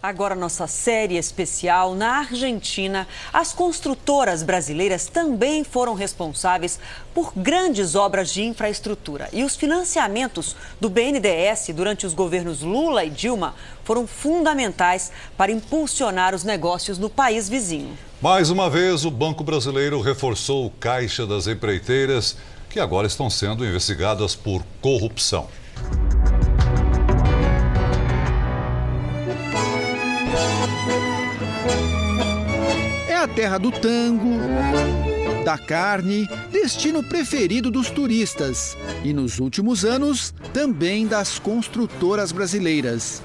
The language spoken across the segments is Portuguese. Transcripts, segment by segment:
Agora, nossa série especial. Na Argentina, as construtoras brasileiras também foram responsáveis por grandes obras de infraestrutura. E os financiamentos do BNDES durante os governos Lula e Dilma foram fundamentais para impulsionar os negócios no país vizinho. Mais uma vez, o Banco Brasileiro reforçou o caixa das empreiteiras, que agora estão sendo investigadas por corrupção. É a terra do tango, da carne, destino preferido dos turistas e, nos últimos anos, também das construtoras brasileiras.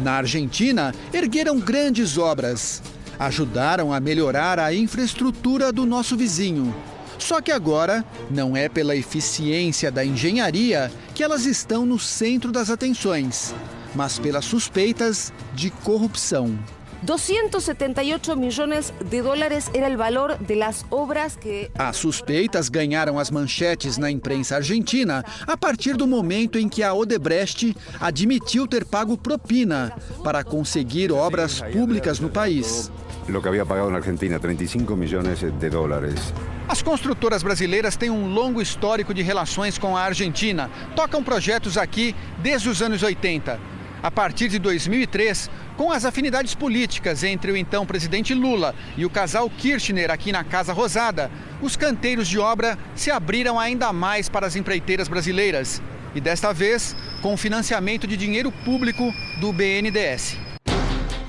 Na Argentina, ergueram grandes obras, ajudaram a melhorar a infraestrutura do nosso vizinho. Só que agora, não é pela eficiência da engenharia que elas estão no centro das atenções, mas pelas suspeitas de corrupção. 278 millones de dólares era o valor de las obras que... As suspeitas ganharam as manchetes na imprensa argentina a partir do momento em que a Odebrecht admitiu ter pago propina para conseguir obras públicas no país. Lo que havia pagado na Argentina, 35 milhões de dólares. As construtoras brasileiras têm um longo histórico de relações com a Argentina. Tocam projetos aqui desde os anos 80. A partir de 2003, com as afinidades políticas entre o então presidente Lula e o casal Kirchner aqui na Casa Rosada, os canteiros de obra se abriram ainda mais para as empreiteiras brasileiras. E desta vez, com o financiamento de dinheiro público do BNDES.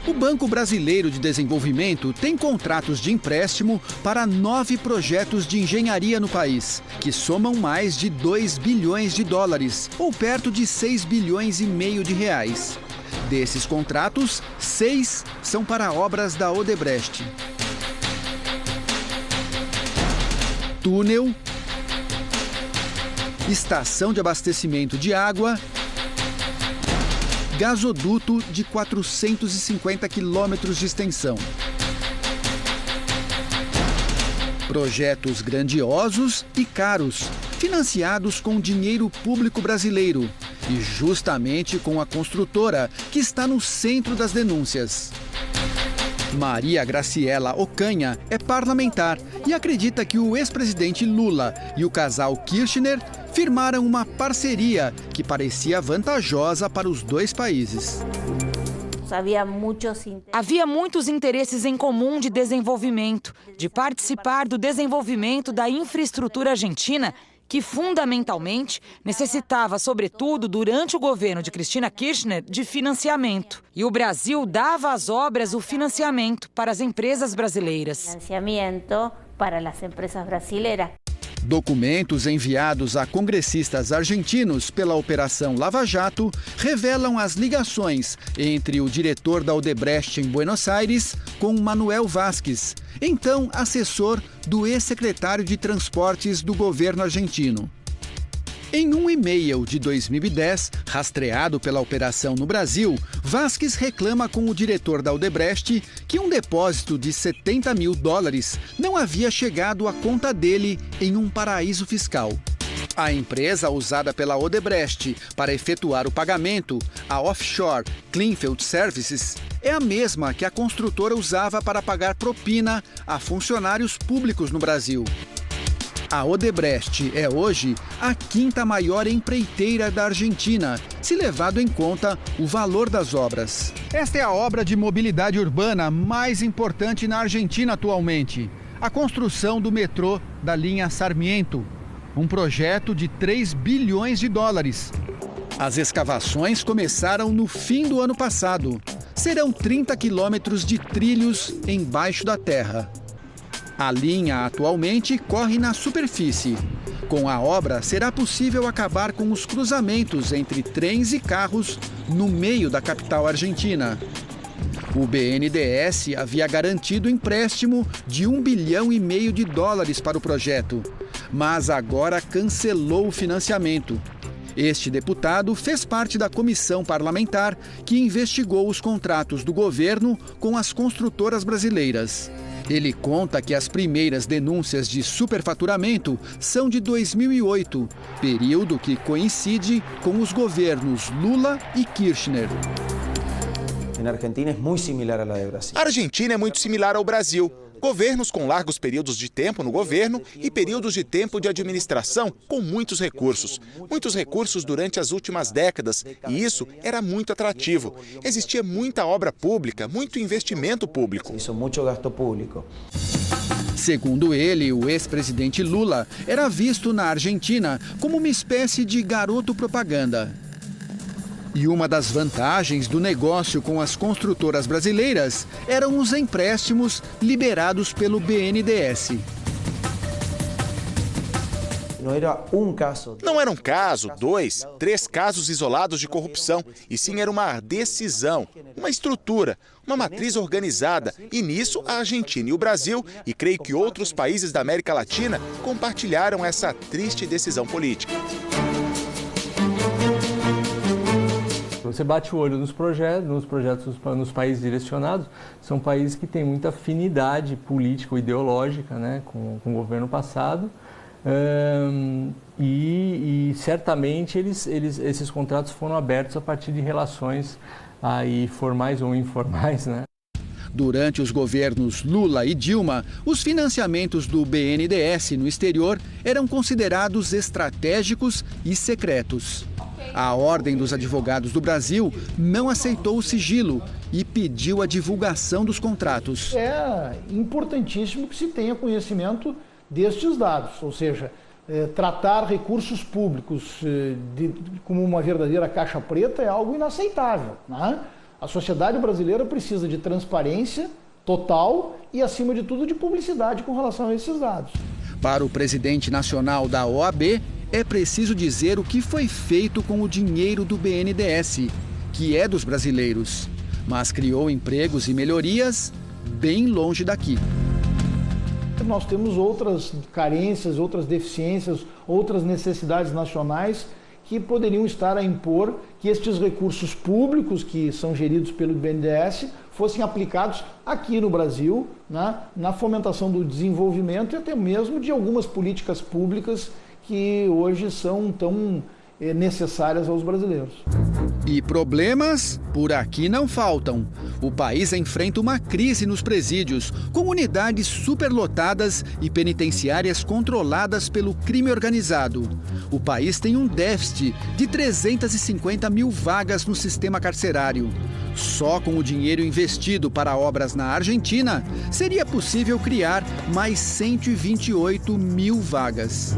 O Banco Brasileiro de Desenvolvimento tem contratos de empréstimo para 9 projetos de engenharia no país, que somam mais de 2 bilhões de dólares, ou perto de 6 bilhões e meio de reais. Desses contratos, 6 são para obras da Odebrecht. Túnel, estação de abastecimento de água, gasoduto de 450 quilômetros de extensão. Projetos grandiosos e caros, financiados com dinheiro público brasileiro e justamente com a construtora, que está no centro das denúncias. Maria Graciela Ocanha é parlamentar e acredita que o ex-presidente Lula e o casal Kirchner firmaram uma parceria que parecia vantajosa para os dois países. Havia muitos interesses em comum de desenvolvimento, de participar do desenvolvimento da infraestrutura argentina, que fundamentalmente necessitava, sobretudo durante o governo de Cristina Kirchner, de financiamento. E o Brasil dava às obras o financiamento para as empresas brasileiras. Documentos enviados a congressistas argentinos pela Operação Lava Jato revelam as ligações entre o diretor da Odebrecht em Buenos Aires com Manuel Vázquez, então assessor do ex-secretário de Transportes do governo argentino. Em um e-mail de 2010, rastreado pela operação no Brasil, Vázquez reclama com o diretor da Odebrecht que um depósito de 70 mil dólares não havia chegado à conta dele em um paraíso fiscal. A empresa usada pela Odebrecht para efetuar o pagamento, a Offshore Cleanfield Services, é a mesma que a construtora usava para pagar propina a funcionários públicos no Brasil. A Odebrecht é hoje a 5ª maior empreiteira da Argentina, se levado em conta o valor das obras. Esta é a obra de mobilidade urbana mais importante na Argentina atualmente. A construção do metrô da linha Sarmiento, um projeto de 3 bilhões de dólares. As escavações começaram no fim do ano passado. Serão 30 quilômetros de trilhos embaixo da terra. A linha atualmente corre na superfície. Com a obra, será possível acabar com os cruzamentos entre trens e carros no meio da capital argentina. O BNDES havia garantido empréstimo de 1,5 bilhão de dólares para o projeto, mas agora cancelou o financiamento. Este deputado fez parte da comissão parlamentar que investigou os contratos do governo com as construtoras brasileiras. Ele conta que as primeiras denúncias de superfaturamento são de 2008, período que coincide com os governos Lula e Kirchner. en Argentina es muy similar a la de Brasil. A Argentina é muito similar ao Brasil. Governos com largos períodos de tempo no governo e períodos de tempo de administração com muitos recursos. Muitos recursos durante as últimas décadas, e isso era muito atrativo. Existia muita obra pública, muito investimento público. Hizo mucho gasto público. Segundo ele, o ex-presidente Lula era visto na Argentina como uma espécie de garoto propaganda. E uma das vantagens do negócio com as construtoras brasileiras eram os empréstimos liberados pelo BNDES. Não era um caso, 2, 3 casos isolados de corrupção, e sim era uma decisão, uma estrutura, uma matriz organizada. E nisso a Argentina e o Brasil, e creio que outros países da América Latina, compartilharam essa triste decisão política. Você bate o olho nos projetos nos países direcionados, são países que têm muita afinidade política ou ideológica, né, com o governo passado. E certamente esses contratos foram abertos a partir de relações aí formais ou informais, né? Durante os governos Lula e Dilma, os financiamentos do BNDES no exterior eram considerados estratégicos e secretos. A Ordem dos Advogados do Brasil não aceitou o sigilo e pediu a divulgação dos contratos. É importantíssimo que se tenha conhecimento destes dados, ou seja, tratar recursos públicos como uma verdadeira caixa preta é algo inaceitável, né? A sociedade brasileira precisa de transparência total e, acima de tudo, de publicidade com relação a esses dados. Para o presidente nacional da OAB, é preciso dizer o que foi feito com o dinheiro do BNDES, que é dos brasileiros, mas criou empregos e melhorias bem longe daqui. Nós temos outras carências, outras deficiências, outras necessidades nacionais que poderiam estar a impor que estes recursos públicos que são geridos pelo BNDES fossem aplicados aqui no Brasil, né, na fomentação do desenvolvimento e até mesmo de algumas políticas públicas que hoje são tão necessárias aos brasileiros. E problemas por aqui não faltam. O país enfrenta uma crise nos presídios, com unidades superlotadas e penitenciárias controladas pelo crime organizado. O país tem um déficit de 350 mil vagas no sistema carcerário. Só com o dinheiro investido para obras na Argentina, seria possível criar mais 128 mil vagas.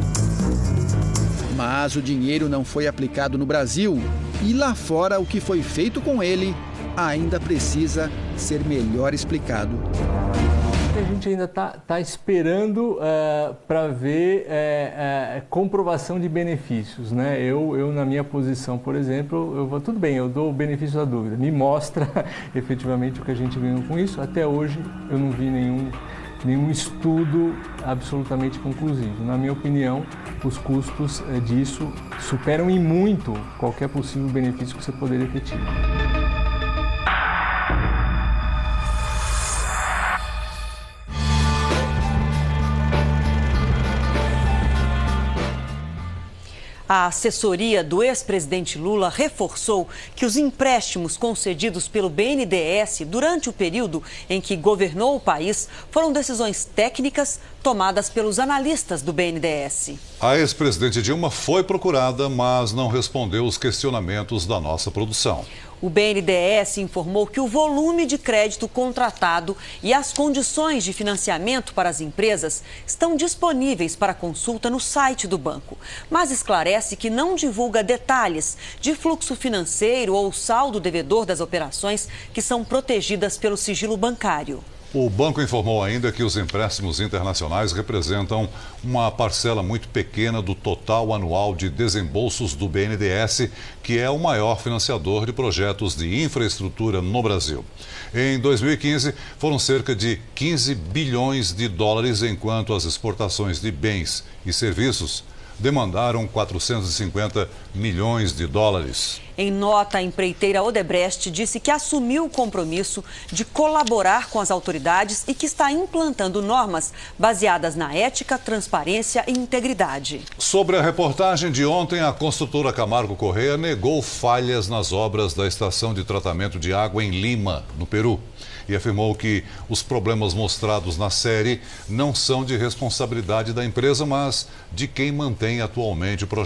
Mas o dinheiro não foi aplicado no Brasil e lá fora o que foi feito com ele ainda precisa ser melhor explicado. A gente ainda está esperando para ver comprovação de benefícios, né? Eu, na minha posição, por exemplo, tudo bem, eu dou o benefício da dúvida, me mostra efetivamente o que a gente ganhou com isso. Até hoje eu não vi nenhum estudo absolutamente conclusivo. Na minha opinião, os custos disso superam em muito qualquer possível benefício que você poderia ter tido. A assessoria do ex-presidente Lula reforçou que os empréstimos concedidos pelo BNDES durante o período em que governou o país foram decisões técnicas tomadas pelos analistas do BNDES. A ex-presidente Dilma foi procurada, mas não respondeu os questionamentos da nossa produção. O BNDES informou que o volume de crédito contratado e as condições de financiamento para as empresas estão disponíveis para consulta no site do banco, mas esclarece que não divulga detalhes de fluxo financeiro ou saldo devedor das operações que são protegidas pelo sigilo bancário. O banco informou ainda que os empréstimos internacionais representam uma parcela muito pequena do total anual de desembolsos do BNDES, que é o maior financiador de projetos de infraestrutura no Brasil. Em 2015, foram cerca de 15 bilhões de dólares, enquanto as exportações de bens e serviços demandaram 450 milhões de dólares. Em nota, a empreiteira Odebrecht disse que assumiu o compromisso de colaborar com as autoridades e que está implantando normas baseadas na ética, transparência e integridade. Sobre a reportagem de ontem, a construtora Camargo Corrêa negou falhas nas obras da estação de tratamento de água em Lima, no Peru, e afirmou que os problemas mostrados na série não são de responsabilidade da empresa, mas de quem mantém atualmente o projeto.